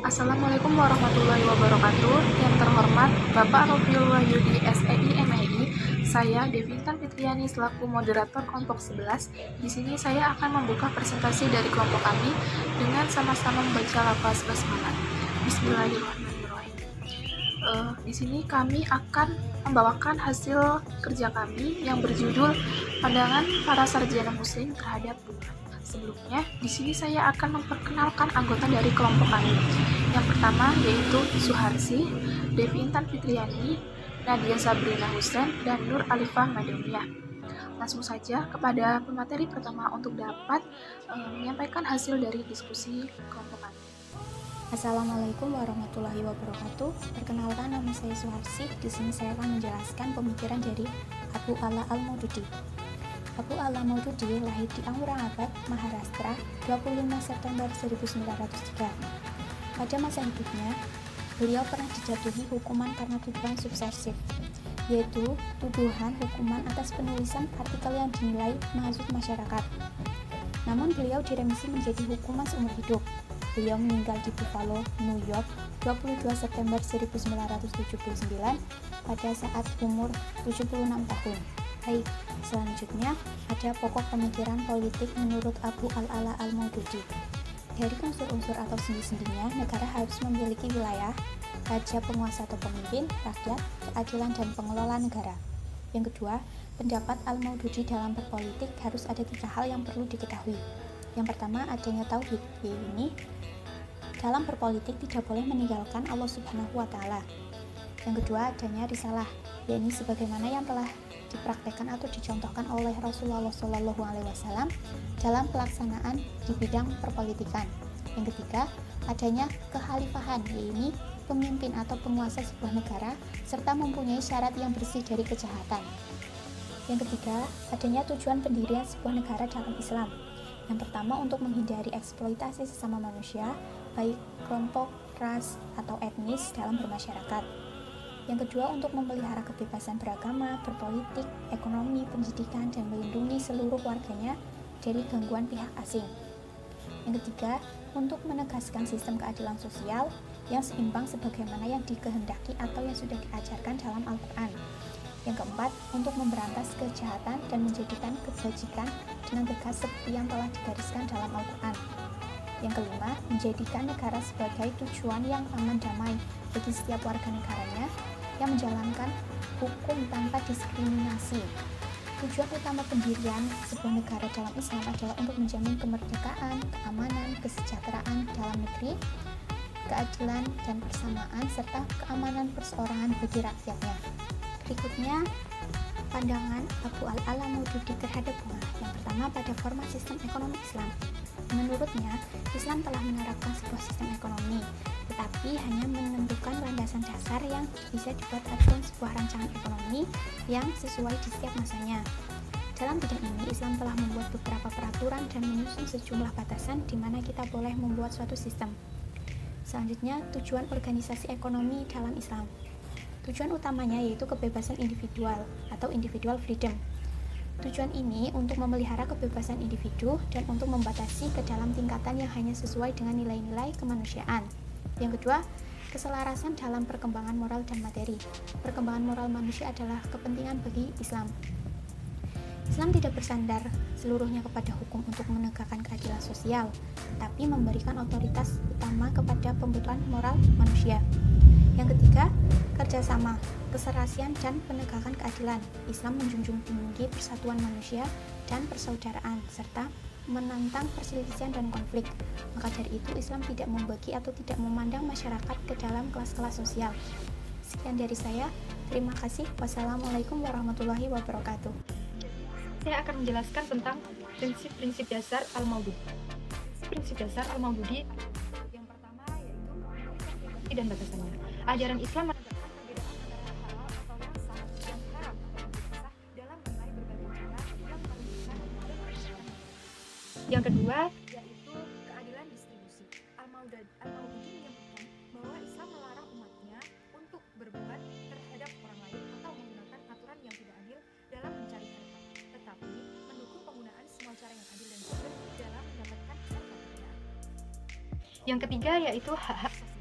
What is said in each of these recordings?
Assalamualaikum warahmatullahi wabarakatuh. Yang terhormat Bapak Rofiul Wahyudi SEI MII, saya Devintan Fitriani selaku moderator kelompok 11. Di sini saya akan membuka presentasi dari kelompok kami dengan sama-sama membaca lafaz basmalah. Bismillahirrahmanirrahim. Di sini kami akan membawakan hasil kerja kami yang berjudul Pandangan Para Sarjana Muslim Terhadap Bunga. Sebelumnya, di sini saya akan memperkenalkan anggota dari kelompok kami. Yang pertama yaitu Suharsi, Devi Intan Fitriani, Nadia Sabrina Hussein, dan Nur Alifah Madaniyah. Langsung saja kepada pemateri pertama untuk dapat menyampaikan hasil dari diskusi kelompok kami. Assalamualaikum warahmatullahi wabarakatuh. Perkenalkan, nama saya Suharsi. Di sini saya akan menjelaskan pemikiran dari Abu Ala Al-Maududi. Abu Ala Maududi lahir di Aurangabad, Maharashtra, 25 September 1903. Pada masa hidupnya, beliau pernah dijatuhi hukuman karena tuduhan subversif, yaitu tuduhan hukuman atas penulisan artikel yang dinilai menghasut masyarakat. Namun beliau diremisi menjadi hukuman seumur hidup. Beliau meninggal di Buffalo, New York, 22 September 1979 pada saat umur 76 tahun. Baik, selanjutnya ada pokok pemikiran politik menurut Abu Al-Ala Al-Maududi. Dari unsur-unsur atau sendi-sendinya, negara harus memiliki wilayah, raja, penguasa atau pemimpin, rakyat, keadilan, dan pengelola negara. Yang kedua, pendapat Al-Maududi dalam berpolitik harus ada 3 hal yang perlu diketahui. Yang pertama, adanya tauhid, yaitu dalam berpolitik tidak boleh meninggalkan Allah Subhanahu wa Ta'ala. Yang kedua, adanya risalah, yaitu sebagaimana yang telah dipraktekkan atau dicontohkan oleh Rasulullah SAW dalam pelaksanaan di bidang perpolitikan. Yang ketiga, adanya kekhalifahan, yaitu pemimpin atau penguasa sebuah negara serta mempunyai syarat yang bersih dari kejahatan. Yang ketiga, adanya tujuan pendirian sebuah negara dalam Islam. Yang pertama, untuk menghindari eksploitasi sesama manusia, baik kelompok, ras, atau etnis dalam bermasyarakat. Yang kedua, untuk memelihara kebebasan beragama, berpolitik, ekonomi, pendidikan, dan melindungi seluruh warganya dari gangguan pihak asing. Yang ketiga, untuk menegaskan sistem keadilan sosial yang seimbang sebagaimana yang dikehendaki atau yang sudah diajarkan dalam Al-Quran. Yang keempat, untuk memberantas kejahatan dan menjadikan kebajikan dengan tegas seperti yang telah digariskan dalam Al-Quran. Yang kelima, menjadikan negara sebagai tujuan yang aman damai bagi setiap warga negaranya yang menjalankan hukum tanpa diskriminasi. Tujuan utama pendirian sebuah negara dalam Islam adalah untuk menjamin kemerdekaan, keamanan, kesejahteraan dalam negeri, keadilan dan persamaan, serta keamanan perseorangan bagi rakyatnya. Berikutnya, pandangan Abu Al-Ala Maududi terhadap bunga. Yang pertama, pada format sistem ekonomi Islam. Menurutnya, Islam telah menerapkan sebuah sistem ekonomi, tetapi hanya menentukan landasan dasar yang bisa dibuat acuan sebuah rancangan ekonomi yang sesuai di setiap masanya. Dalam bidang ini, Islam telah membuat beberapa peraturan dan menyusun sejumlah batasan di mana kita boleh membuat suatu sistem. Selanjutnya, tujuan organisasi ekonomi dalam Islam. Tujuan utamanya yaitu kebebasan individual atau individual freedom. Tujuan ini untuk memelihara kebebasan individu dan untuk membatasi ke dalam tingkatan yang hanya sesuai dengan nilai-nilai kemanusiaan. Yang kedua, keselarasan dalam perkembangan moral dan materi. Perkembangan moral manusia adalah kepentingan bagi Islam. Islam tidak bersandar seluruhnya kepada hukum untuk menegakkan keadilan sosial, tapi memberikan otoritas utama kepada pembutuhan moral manusia. Yang ketiga, kerjasama, keserasian, dan penegakan keadilan. Islam menjunjung tinggi persatuan manusia dan persaudaraan, serta menantang perselisihan dan konflik. Maka dari itu, Islam tidak membagi atau tidak memandang masyarakat ke dalam kelas-kelas sosial. Sekian dari saya. Terima kasih. Wassalamualaikum warahmatullahi wabarakatuh. Saya akan menjelaskan tentang prinsip-prinsip dasar Al-Maududi. Prinsip dasar Al-Maududi yang pertama yaitu dan batasannya. Ajaran Islam menegakkan perbedaan antara halal atau yang sah dan haram atau yang sah dalam berbagai cara yang paling besar dan paling. Yang kedua yaitu keadilan distribusi. Al-Maududi menyebutkan bahwa Islam melarang umatnya untuk berbuat terhadap orang lain atau menggunakan aturan yang tidak adil dalam mencari harta, tetapi mendukung penggunaan semua cara yang adil dan jujur dalam mendapatkan harta kekayaan. Yang ketiga yaitu hak-hak sosial.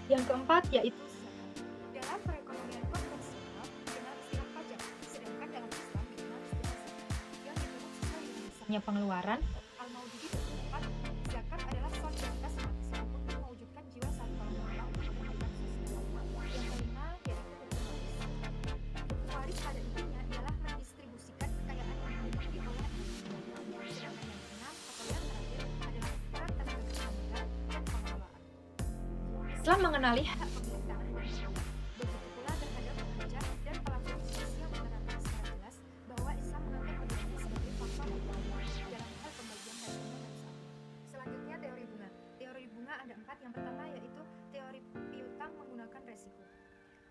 Yang keempat yaitu zakat. Dalam perekonomian konvensional dikenal istilah pajak, sedangkan dalam Islam dikenal istilah zakat yang dipungut sesuai dengan misalnya pengeluaran. Al-Maududi berpendapat zakat adalah solidaritas umat Islam untuk mewujudkan jiwa saling tolong menolong untuk kebaikan sosial. Yang kelima yaitu hukum waris. Hukum waris pada intinya ialah mendistribusikan kekayaan yang dimiliki oleh anak. Sedangkan yang keenam atau yang terakhir adalah peran tenaga kerja muda dan pengelolaan. Islam mengenali hak pemilik tanah dan tanah, begitu pula terhadap pekerja dan pelaku bisnis yang menerapkan secara jelas bahwa Islam menganggap keduanya sebagai faktor utama dalam hal pembagian hasilnya harus sama. Selanjutnya teori bunga. Teori bunga ada 4. Yang pertama yaitu teori piutang menggunakan resiko.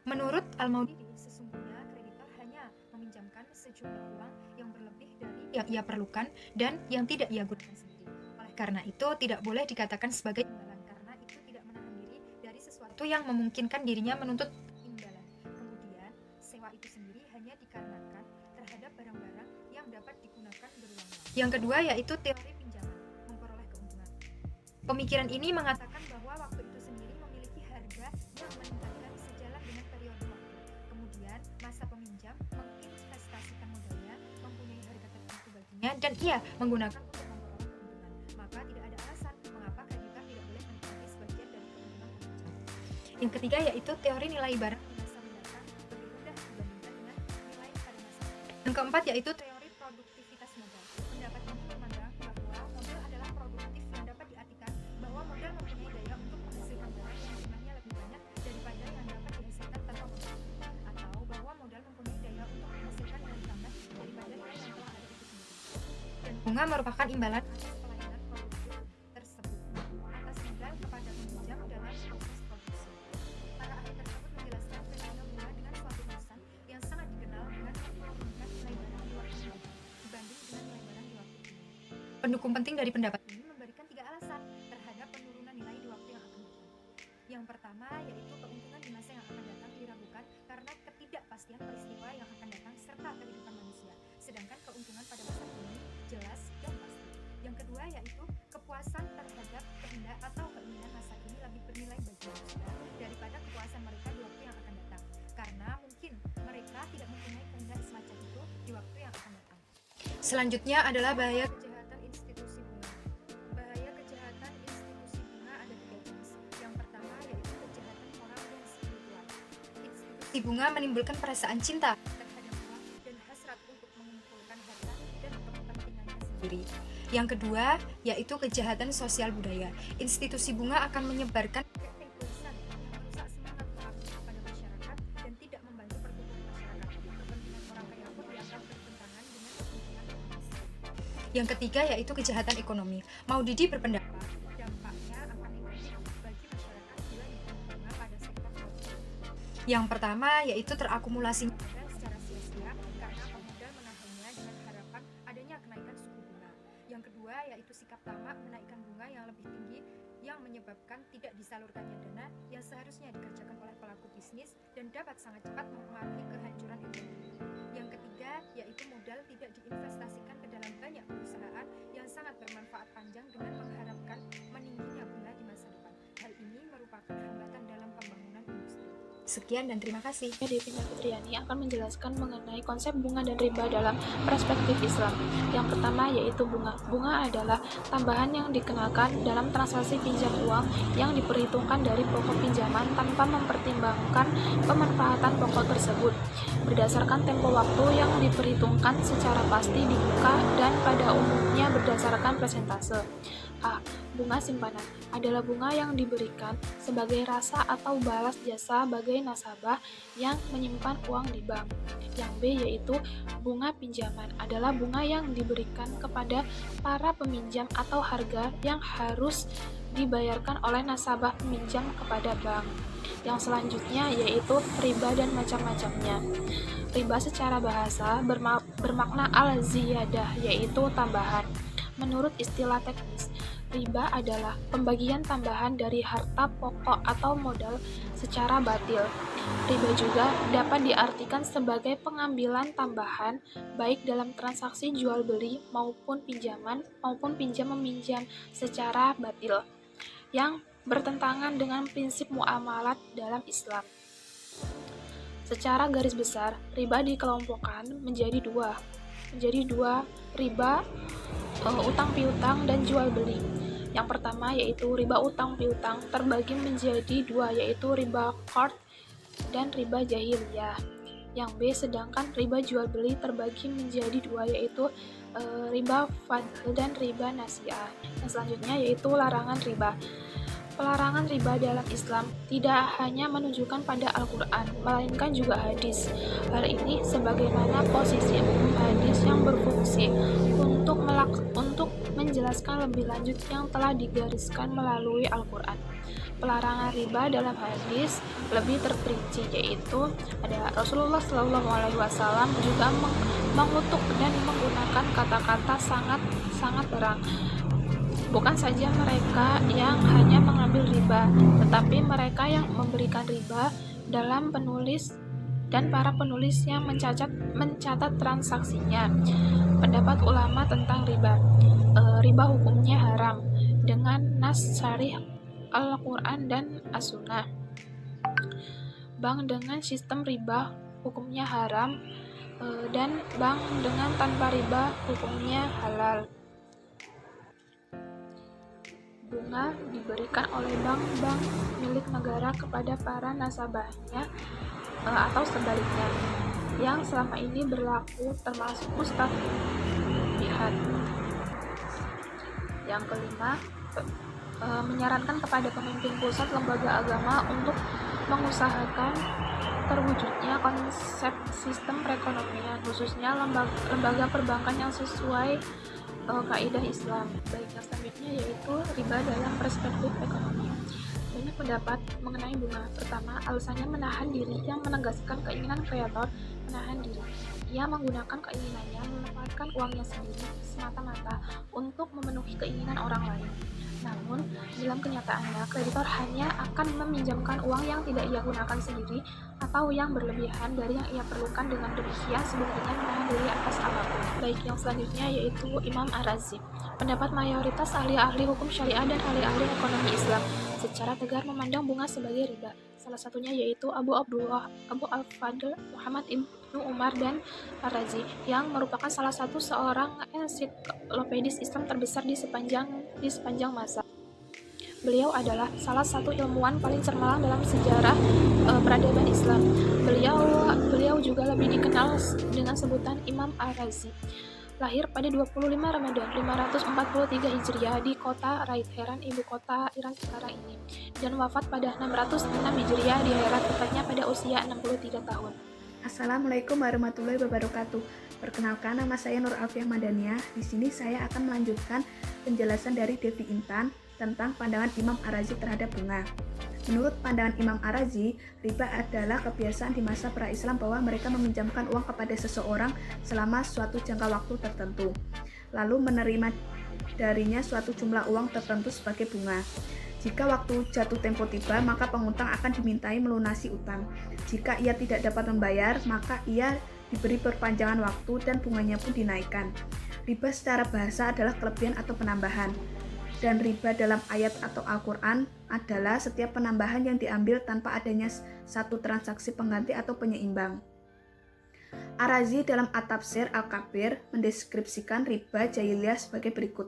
Menurut Al-Maududi, sesungguhnya kreditor hanya meminjamkan sejumlah uang yang berlebih dari yang ia perlukan dan yang tidak ia gunakan sendiri. Oleh karena itu, tidak boleh dikatakan sebagai imbalan karena itu tidak menahan diri dari sesuatu yang memungkinkan dirinya menuntut imbalan. Kemudian, sewa itu sendiri hanya dikarenakan terhadap barang-barang yang dapat digunakan berulang-ulang. Yang kedua yaitu teori pinjaman, memperoleh keuntungan. Pemikiran ini mengatakan bahwa waktu itu sendiri memiliki harga yang meningkatkan sejalan dengan periode waktu. Kemudian, masa peminjam menginvestasikan modalnya mempunyai harga tertentu baginya dan ia menggunakan untuk memperoleh keuntungan. Maka tidak ada alasan mengapa kreditor tidak boleh menikmati sebagian dari keuntungan peminjam. Yang ketiga yaitu teori nilai barang di masa mendatang lebih rendah dibandingkan dengan nilai pada masa sekarang. Yang keempat yaitu teori produktivitas modal. Pendapat ini memandang bahwa modal adalah produktif yang dapat diartikan bahwa modal mempunyai daya untuk menghasilkan barang yang jumlahnya lebih banyak daripada yang dapat dihasilkan tanpa modal, atau bahwa modal mempunyai daya untuk menghasilkan nilai tambah daripada nilai yang telah ada itu sendiri. Dan bunga merupakan imbalan atas pelayanan produktif tersebut atas modal kepada peminjam dalam proses produksi. Para ahli tersebut menjelaskan fenomena bunga dengan suatu tulisan yang sangat dikenal dengan menurunkan nilai barang di waktu mendatang dibanding dengan nilai barang di waktu ini. Pendukung penting dari pendapat ini memberikan 3 alasan terhadap penurunan nilai di waktu yang akan datang. Yang pertama yaitu keuntungan di masa yang akan datang diragukan karena ketidakpastian peristiwa yang akan datang serta kehidupan manusia, sedangkan keuntungan pada masa kini jelas dan pasti. Yang kedua yaitu kepuasan terhadap kehendak atau keinginan masa kini lebih bernilai bagi manusia daripada kepuasan mereka di waktu yang akan datang, karena mungkin mereka tidak mempunyai kehendak semacam itu di waktu yang akan datang. Selanjutnya adalah bahaya kejahatan institusi bunga. Bahaya kejahatan institusi bunga ada 3 jenis. Yang pertama yaitu kejahatan moral dan spiritual. Institusi bunga menimbulkan perasaan cinta terhadap uang dan hasrat untuk mengumpulkan harta dan untuk kepentingannya sendiri. Yang kedua yaitu kejahatan sosial budaya. Institusi bunga akan menyebarkan egoisan yang merusak semangat pelaku pada masyarakat dan tidak membantu pertumbuhan masyarakat. Kepentingan orang kaya pun dianggap bertentangan dengan kepentingan orang miskin. Yang ketiga yaitu kejahatan ekonomi. Maududi berpendapat dampaknya akan negatif bagi masyarakat bila diberikan bunga pada sektor produksi. Yang pertama yaitu terakumulasi modal secara sia-sia karena pemodal menahannya dengan harapan adanya kenaikan suku bunga. Yang kedua yaitu sikap tamak menaikkan bunga yang lebih tinggi yang menyebabkan tidak disalurkannya dana yang seharusnya dikerjakan oleh pelaku bisnis dan dapat sangat cepat mempengaruhi kehancuran ekonomi. Yang ketiga yaitu modal tidak diinvestasikan ke dalam banyak perusahaan yang sangat bermanfaat panjang dengan mengharapkan meningginya bunga di masa depan. Hal ini merupakan hambatan dalam pembangunan industri. Sekian dan terima kasih. Saya Devina Fitriani akan menjelaskan mengenai konsep bunga dan riba dalam perspektif Islam. Yang pertama yaitu bunga. Bunga adalah tambahan yang dikenakan dalam transaksi pinjam uang yang diperhitungkan dari pokok pinjaman tanpa mempertimbangkan pemanfaatan pokok tersebut. Berdasarkan tempo waktu yang diperhitungkan secara pasti di muka dan pada umumnya berdasarkan persentase. A. Bunga simpanan adalah bunga yang diberikan sebagai rasa atau balas jasa bagi nasabah yang menyimpan uang di bank. Yang B yaitu bunga pinjaman adalah bunga yang diberikan kepada para peminjam atau harga yang harus dibayarkan oleh nasabah peminjam kepada bank. Yang selanjutnya yaitu riba dan macam-macamnya. Riba secara bahasa bermakna al-ziyadah yaitu tambahan. Menurut istilah teknis, riba adalah pembagian tambahan dari harta pokok atau modal secara batil. Riba juga dapat diartikan sebagai pengambilan tambahan baik dalam transaksi jual beli maupun pinjaman maupun pinjam meminjam secara batil yang bertentangan dengan prinsip muamalat dalam Islam. Secara garis besar, riba dikelompokkan menjadi dua riba utang piutang dan jual beli. Yang pertama yaitu riba utang piutang terbagi menjadi dua, yaitu riba qard dan riba jahiliyah. Yang B, sedangkan riba jual beli terbagi menjadi dua, yaitu riba fadl dan riba nasi'ah. Yang selanjutnya yaitu larangan riba. Pelarangan riba dalam Islam tidak hanya menunjukkan pada Al-Quran, melainkan juga hadis. Hal ini sebagaimana posisi umum hadis yang berfungsi untuk menjelaskan lebih lanjut yang telah digariskan melalui Al-Quran. Pelarangan riba dalam hadis lebih terperinci, yaitu ada Rasulullah SAW juga mengutuk dan menggunakan kata-kata sangat terang. Bukan saja mereka yang hanya mengambil riba, tetapi mereka yang memberikan riba dalam penulis dan para penulis yang mencatat transaksinya. Pendapat ulama tentang riba. Riba hukumnya haram dengan nas syarih Al-Quran dan As-Sunnah. Bank dengan sistem riba hukumnya haram, dan bank dengan tanpa riba hukumnya halal. Bunga diberikan oleh bank-bank milik negara kepada para nasabahnya atau sebaliknya, yang selama ini berlaku termasuk mustafihat. Yang kelima, menyarankan kepada pemimpin pusat lembaga agama untuk mengusahakan terwujudnya konsep sistem perekonomian, khususnya lembaga perbankan yang sesuai kaidah Islam. Baik, yang selanjutnya yaitu riba dalam perspektif ekonomi. Banyak pendapat mengenai bunga. Pertama, alasannya menahan diri, yang menegaskan keinginan kreator menahan diri. Ia menggunakan keinginannya memanfaatkan uangnya sendiri semata-mata untuk memenuhi keinginan orang lain. Namun, dalam kenyataannya, kreditor hanya akan meminjamkan uang yang tidak ia gunakan sendiri atau yang berlebihan dari yang ia perlukan. Dengan demikian, sebenarnya menahan diri atas apapun. Baik, yang selanjutnya yaitu Imam Ar-Razi. Pendapat mayoritas ahli-ahli hukum syariah dan ahli-ahli ekonomi Islam secara tegar memandang bunga sebagai riba. Salah satunya yaitu Abu Al-Fadl Muhammad Ibnu Umar dan Ar-Razi, yang merupakan salah satu seorang ensiklopedis Islam terbesar di sepanjang masa. Beliau adalah salah satu ilmuwan paling cemerlang dalam sejarah peradaban Islam. Beliau juga lebih dikenal dengan sebutan Imam Ar-Razi. Lahir pada 25 Ramadan 543 Hijriah di kota Teheran, ibu kota Iran sekarang ini, dan wafat pada 606 Hijriah di Herat, tepatnya pada usia 63 tahun. Assalamualaikum warahmatullahi wabarakatuh. Perkenalkan, nama saya Nur Alfiah Madaniah. Di sini saya akan melanjutkan penjelasan dari Devi Intan tentang pandangan Imam Ar-Razi terhadap bunga. Menurut pandangan Imam Ar-Razi, riba adalah kebiasaan di masa pra-Islam bahwa mereka meminjamkan uang kepada seseorang selama suatu jangka waktu tertentu, lalu menerima darinya suatu jumlah uang tertentu sebagai bunga. Jika waktu jatuh tempo tiba, maka pengutang akan dimintai melunasi utang. Jika ia tidak dapat membayar, maka ia diberi perpanjangan waktu dan bunganya pun dinaikkan. Riba secara bahasa adalah kelebihan atau penambahan. Dan riba dalam ayat atau Al-Quran adalah setiap penambahan yang diambil tanpa adanya satu transaksi pengganti atau penyeimbang. Ar-Razi dalam At-Tafsir Al-Kabir mendeskripsikan riba jahiliyah sebagai berikut.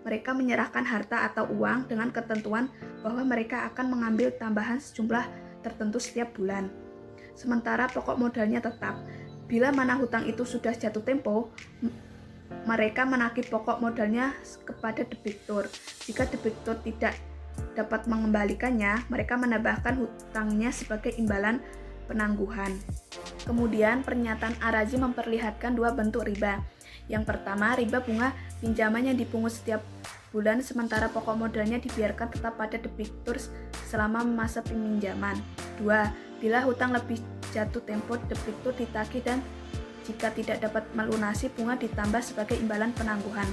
Mereka menyerahkan harta atau uang dengan ketentuan bahwa mereka akan mengambil tambahan sejumlah tertentu setiap bulan. Sementara pokok modalnya tetap. Bila mana hutang itu sudah jatuh tempo, mereka menagih pokok modalnya kepada debitur. Jika debitur tidak dapat mengembalikannya, mereka menambahkan hutangnya sebagai imbalan penangguhan. Kemudian pernyataan Ar-Razi memperlihatkan dua bentuk riba. Yang pertama, riba bunga pinjaman yang dipungut setiap bulan sementara pokok modalnya dibiarkan tetap pada debitur selama masa peminjaman. Dua, bila hutang lebih jatuh tempo, debitur ditagih dan jika tidak dapat melunasi, bunga ditambah sebagai imbalan penangguhan.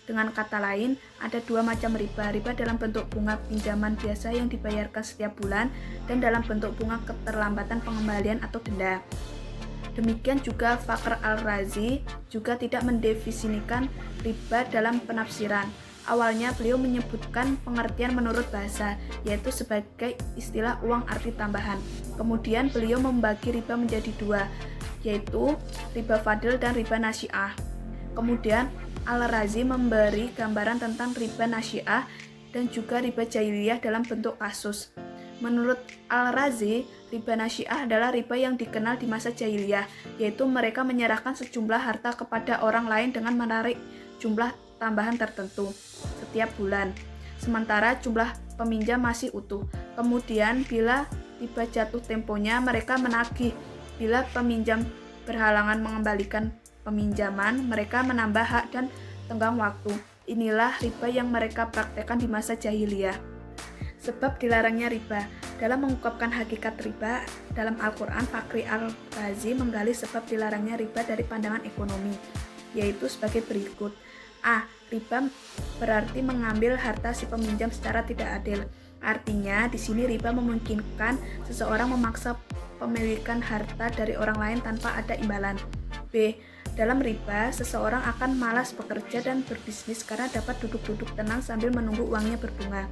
Dengan kata lain, ada dua macam riba. Riba dalam bentuk bunga pinjaman biasa yang dibayarkan setiap bulan dan dalam bentuk bunga keterlambatan pengembalian atau denda. Demikian juga Fakhr Al-Razi juga tidak mendefinisikan riba dalam penafsiran Awalnya beliau menyebutkan pengertian menurut bahasa, yaitu sebagai istilah uang arti tambahan. Kemudian beliau membagi riba menjadi dua, yaitu riba fadil dan riba nasi'ah. Kemudian Al-Razi memberi gambaran tentang riba nasi'ah dan juga riba jahiliyah dalam bentuk kasus. Menurut Al-Razi, riba nasi'ah adalah riba yang dikenal di masa jahiliyah, yaitu mereka menyerahkan sejumlah harta kepada orang lain dengan menarik jumlah tambahan tertentu setiap bulan, sementara jumlah peminjam masih utuh. Kemudian bila tiba jatuh temponya, mereka menagih. Bila peminjam berhalangan mengembalikan peminjaman, mereka menambah hak dan tenggang waktu. Inilah riba yang mereka praktekkan di masa jahiliyah. Sebab dilarangnya riba. Dalam mengungkapkan hakikat riba dalam Al-Quran, Fakhri Al-Razi menggali sebab dilarangnya riba dari pandangan ekonomi, yaitu sebagai berikut. A. Riba berarti mengambil harta si peminjam secara tidak adil. Artinya, di sini riba memungkinkan seseorang memaksa pemilikan harta dari orang lain tanpa ada imbalan. B. Dalam riba, seseorang akan malas bekerja dan berbisnis karena dapat duduk-duduk tenang sambil menunggu uangnya berbunga.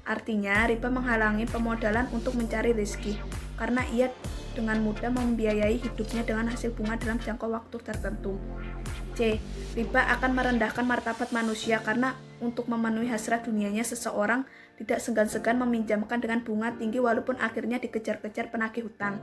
Artinya, riba menghalangi pemodalan untuk mencari rezeki, karena ia dengan mudah membiayai hidupnya dengan hasil bunga dalam jangka waktu tertentu. C. Riba akan merendahkan martabat manusia karena untuk memenuhi hasrat dunianya seseorang tidak segan-segan meminjamkan dengan bunga tinggi walaupun akhirnya dikejar-kejar penagih hutang.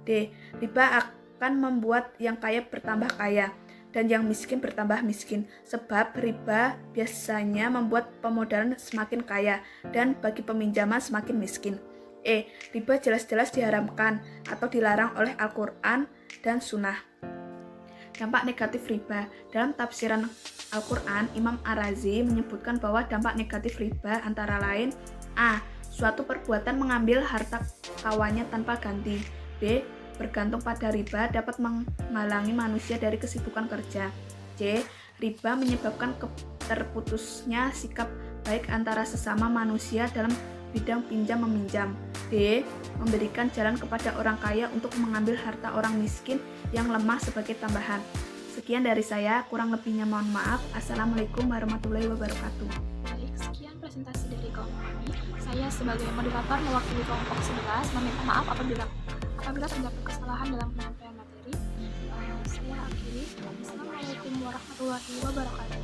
D. Riba akan membuat yang kaya bertambah kaya dan yang miskin bertambah miskin, sebab riba biasanya membuat pemodalan semakin kaya dan bagi peminjaman semakin miskin. E. Riba jelas-jelas diharamkan atau dilarang oleh Al-Quran dan Sunnah. Dampak negatif riba. Dalam tafsiran Al-Quran, Imam Ar-Razi menyebutkan bahwa dampak negatif riba antara lain: A. Suatu perbuatan mengambil harta kawannya tanpa ganti. B. Bergantung pada riba dapat menghalangi manusia dari kesibukan kerja. C. Riba menyebabkan terputusnya sikap baik antara sesama manusia dalam bidang pinjam-meminjam. D. Memberikan jalan kepada orang kaya untuk mengambil harta orang miskin yang lemah sebagai tambahan. Sekian dari saya, kurang lebihnya mohon maaf. Assalamualaikum warahmatullahi wabarakatuh. Baik, sekian presentasi dari kelompok kami. Saya sebagai moderator mewakili kelompok 11 meminta maaf apabila terdapat kesalahan dalam penyampaian materi. Saya akhiri. Assalamualaikum warahmatullahi wabarakatuh.